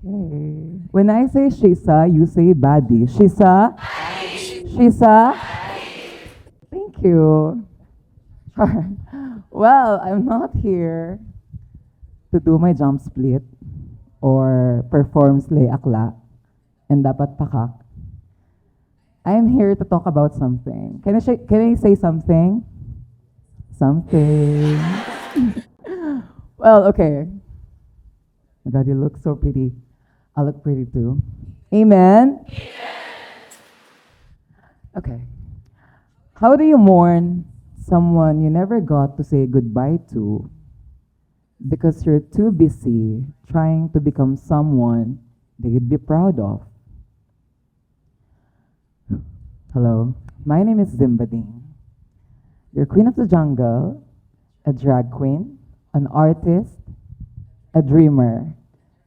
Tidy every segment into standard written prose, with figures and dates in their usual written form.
Okay. When I say Shisa, you say Badi. Shisa? Shisa? Thank you. Sure. Well, I'm not here to do my jump split or perform slay akla and dapat pakak. I am here to talk about something. Can I say something? Something. Well, okay. My God, you look so pretty. I look pretty too. Amen. Okay. How do you mourn someone you never got to say goodbye to because you're too busy trying to become someone they'd be proud of? Hello, my name is Zimbading, your queen of the jungle, a drag queen, an artist, a dreamer,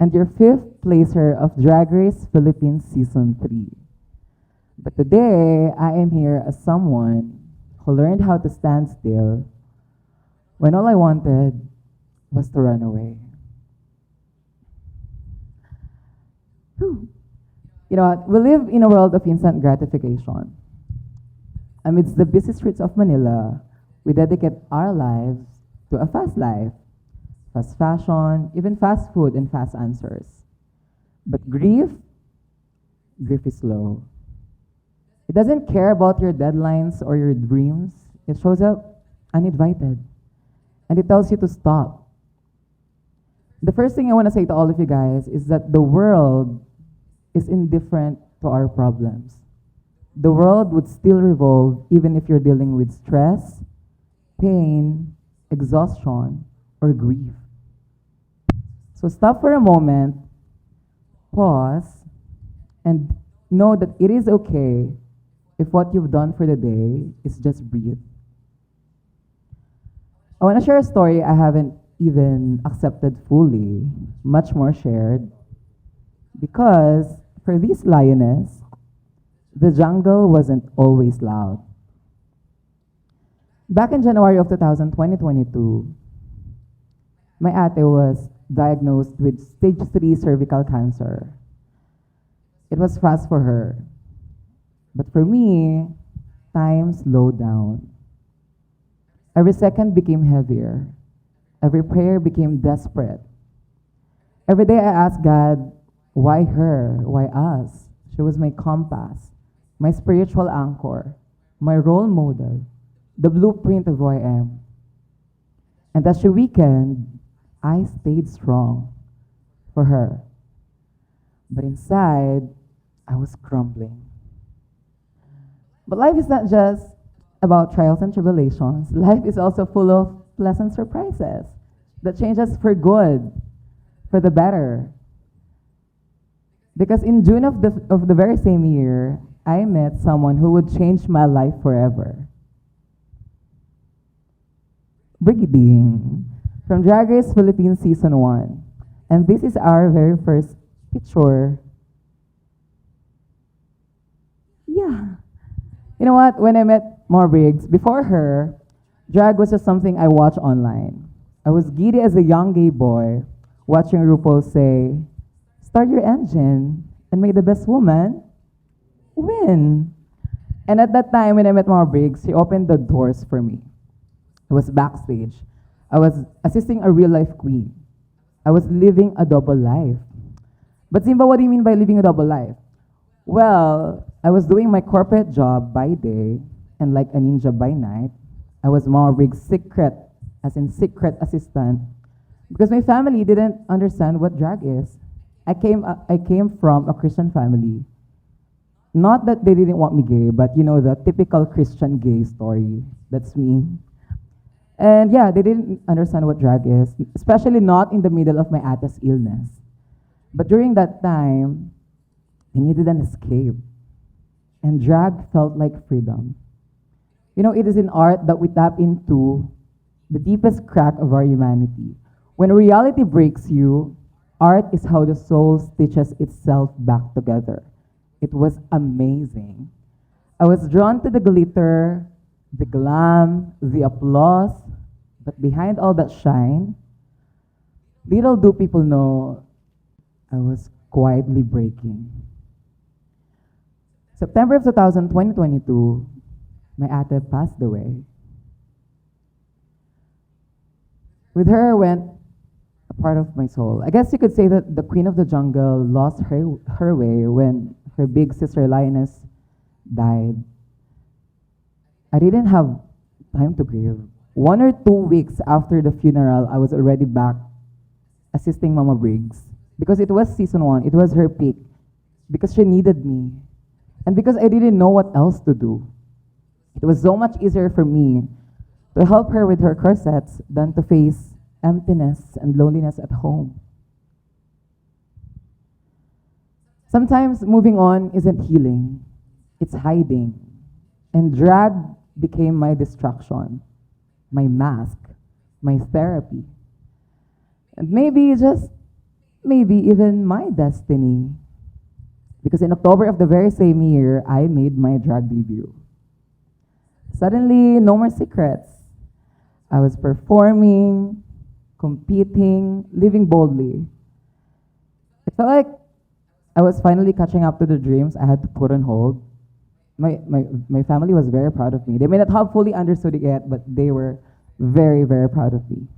and your fifth placer of Drag Race Philippines Season 3. But today, I am here as someone who learned how to stand still when all I wanted was to run away. Whew. You know what? We live in a world of instant gratification. Amidst the busy streets of Manila, we dedicate our lives to a fast life, fast fashion, even fast food and fast answers. But grief is slow. It doesn't care about your deadlines or your dreams. It shows up uninvited. And it tells you to stop. The first thing I want to say to all of you guys is that the world is indifferent to our problems. The world would still revolve even if you're dealing with stress, pain, exhaustion, or grief. So stop for a moment, pause, and know that it is okay if what you've done for the day is just breathe. I want to share a story I haven't even accepted fully, much more shared, because for this lioness, the jungle wasn't always loud. Back in January of 2022, my ate was diagnosed with stage 3 cervical cancer. It was fast for her. But for me, time slowed down. Every second became heavier. Every prayer became desperate. Every day I asked God, why her? Why us? She was my compass, my spiritual anchor, my role model, the blueprint of who I am. And as she weakened, I stayed strong for her. But inside, I was crumbling. But life is not just about trials and tribulations. Life is also full of pleasant surprises that change us for good, for the better. Because in June of the very same year, I met someone who would change my life forever. Brigading from Drag Race Philippines Season 1. And this is our very first picture. Yeah. You know what? When I met Mar Briggs, before her, drag was just something I watched online. I was giddy as a young gay boy, watching RuPaul say, start your engine and may the best woman win. And at that time, when I met Mar Briggs, she opened the doors for me. I was backstage. I was assisting a real life queen. I was living a double life. But Zimba, what do you mean by living a double life? Well, I was doing my corporate job by day and like a ninja by night. I was Mar Briggs' secret, as in secret assistant, because my family didn't understand what drag is. I came from a Christian family. Not that they didn't want me gay, but you know, the typical Christian gay story. That's me. And yeah, they didn't understand what drag is, especially not in the middle of my ate's illness. But during that time, I needed an escape. And drag felt like freedom. You know, it is in art that we tap into the deepest crack of our humanity. When reality breaks you, art is how the soul stitches itself back together. It was amazing. I was drawn to the glitter, the glam, the applause, but behind all that shine, little do people know I was quietly breaking. September of 2022, my ate passed away. With her went a part of my soul. I guess you could say that the queen of the jungle lost her way when her big sister lioness died. I didn't have time to grieve. 1 or 2 weeks after the funeral, I was already back assisting Mama Briggs. Because it was season one, it was her peak. Because she needed me. And because I didn't know what else to do. It was so much easier for me to help her with her corsets than to face emptiness and loneliness at home. Sometimes moving on isn't healing, it's hiding. And drag became my distraction, my mask, my therapy. And maybe, just maybe, even my destiny. Because in October of the very same year, I made my drag debut. Suddenly, no more secrets. I was performing, competing, living boldly. It felt like I was finally catching up to the dreams I had to put on hold. My family was very proud of me. They may not have fully understood it yet, but they were very, very proud of me.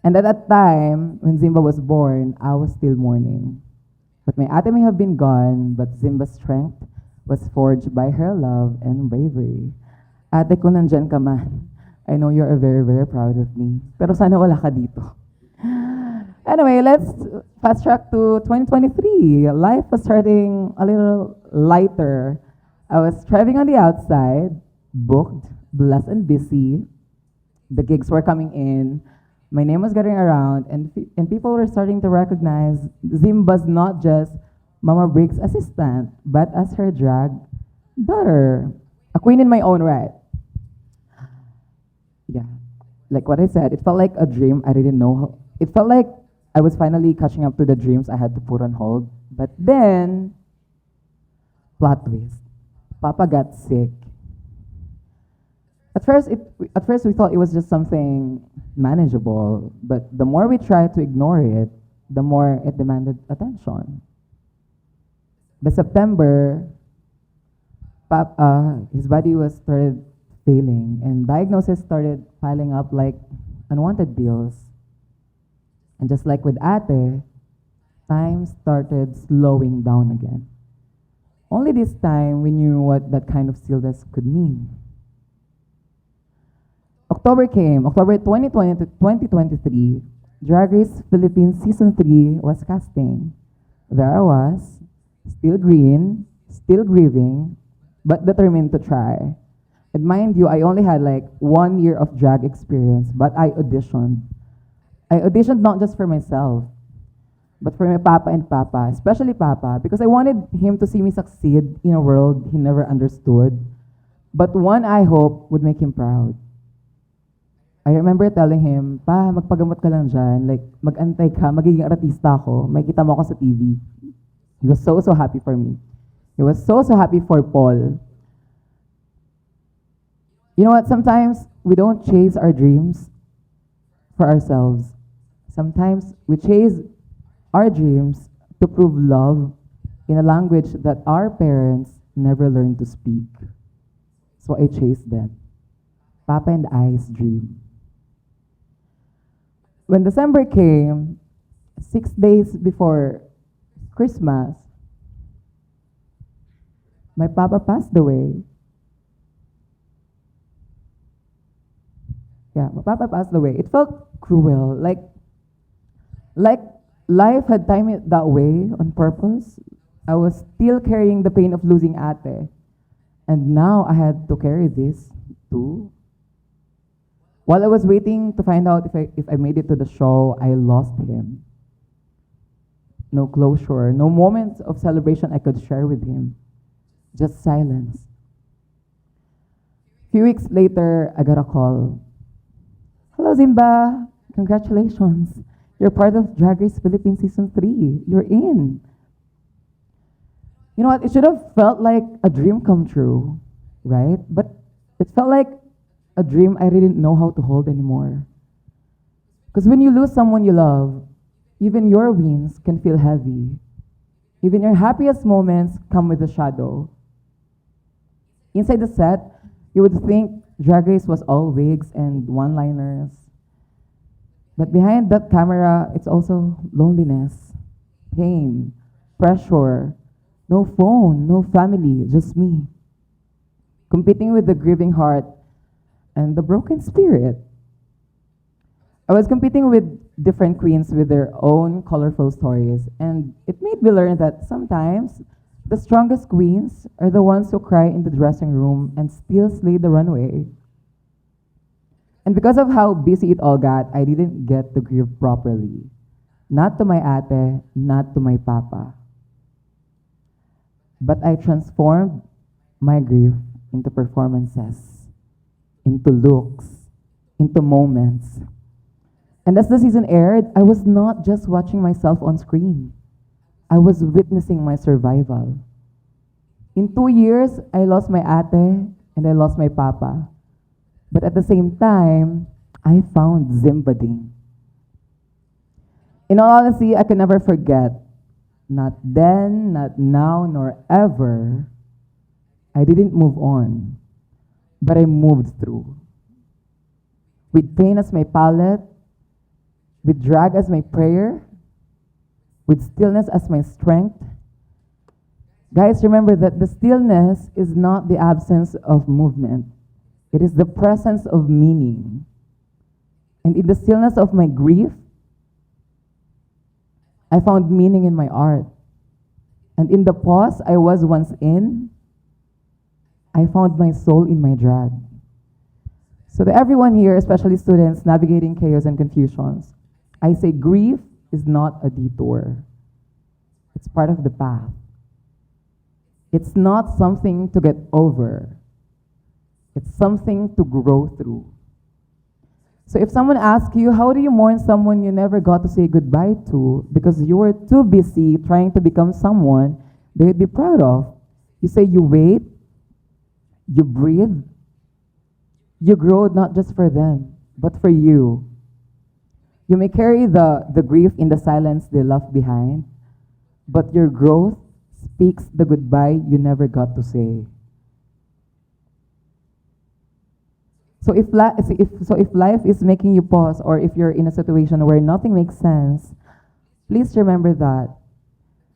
And at that time, when Zimba was born, I was still mourning. But my ate may have been gone, but Zimba's strength was forged by her love and bravery. Ate, kung nandyan ka man, I know you are very, very proud of me. Pero sana wala ka dito. Anyway, let's fast track to 2023. Life was starting a little lighter. I was thriving on the outside, booked, blessed, and busy. The gigs were coming in. My name was getting around, and people were starting to recognize Zimba's not just Mama Briggs' assistant, but as her drag daughter, a queen in my own right. Yeah, like what I said, it felt like a dream. I didn't know how. It felt like I was finally catching up to the dreams I had to put on hold. But then, plot twist. Papa got sick. At first we thought it was just something manageable, but the more we tried to ignore it, the more it demanded attention. By September, his body was started failing, and diagnoses started piling up like unwanted bills. And just like with Ate, time started slowing down again. Only this time we knew what that kind of stillness could mean. October came, October 2020 to 2023, Drag Race Philippines Season 3 was casting. There I was, still green, still grieving, but determined to try. And mind you, I only had like 1 year of drag experience, but I auditioned. I auditioned not just for myself, but for my papa and papa, especially papa, because I wanted him to see me succeed in a world he never understood, but one I hope would make him proud. I remember telling him, pa, magpagamot ka lang dyan, like, mag-antay ka, magiging artista ako, may kita mo ako sa TV. He was so, so happy for me. He was so, so happy for Paul. You know what, sometimes we don't chase our dreams for ourselves. Sometimes we chase our dreams to prove love in a language that our parents never learned to speak. So I chased them. Papa and I's dream. When December came, 6 days before Christmas, my papa passed away. Yeah, my papa passed away. It felt cruel, like life had timed it that way on purpose. I was still carrying the pain of losing Ate, and now I had to carry this too. While I was waiting to find out if I made it to the show, I lost him. No closure, no moments of celebration I could share with him. Just silence. A few weeks later, I got a call. Hello, Zimba. Congratulations. You're part of Drag Race Philippines Season 3. You're in. You know what? It should have felt like a dream come true, right? But it felt like a dream I didn't know how to hold anymore. Because when you lose someone you love, Even your wins can feel heavy. Even your happiest moments come with a shadow. Inside the set, you would think Drag Race was all wigs and one liners. But behind that camera, it's also loneliness, pain, pressure, no phone, no family, just me. Competing with the grieving heart and the broken spirit. I was competing with different queens with their own colorful stories, and it made me learn that sometimes the strongest queens are the ones who cry in the dressing room and still slay the runway. And because of how busy it all got, I didn't get to grieve properly. Not to my ate, not to my papa. But I transformed my grief into performances, into looks, into moments. And as the season aired, I was not just watching myself on screen. I was witnessing my survival. In 2 years, I lost my ate and I lost my papa. But at the same time, I found Zimbading. In all honesty, I can never forget, not then, not now, nor ever, I didn't move on, but I moved through. With pain as my palette, with drag as my prayer, with stillness as my strength. Guys, remember that the stillness is not the absence of movement. It is the presence of meaning. And in the stillness of my grief, I found meaning in my art. And in the pause I was once in, I found my soul in my drag. So to everyone here, especially students navigating chaos and confusions, I say grief is not a detour. It's part of the path. It's not something to get over. It's something to grow through. So if someone asks you, how do you mourn someone you never got to say goodbye to because you were too busy trying to become someone they'd be proud of? You say you wait, you breathe, you grow not just for them, but for you. You may carry the grief in the silence they left behind, but your growth speaks the goodbye you never got to say. So if life is making you pause, or if you're in a situation where nothing makes sense, please remember that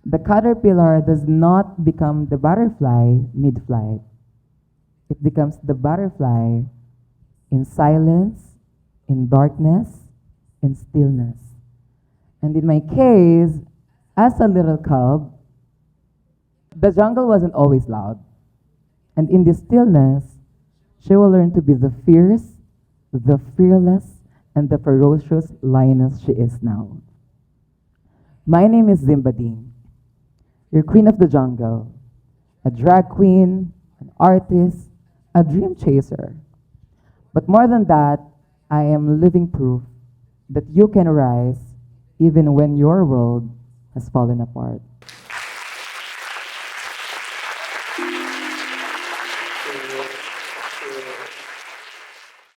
the caterpillar does not become the butterfly mid-flight. It becomes the butterfly in silence, in darkness, in stillness. And in my case, as a little cub, the jungle wasn't always loud. And in this stillness, she will learn to be the fierce, the fearless, and the ferocious lioness she is now. My name is Zimbading, your queen of the jungle, a drag queen, an artist, a dream chaser. But more than that, I am living proof that you can rise even when your world has fallen apart.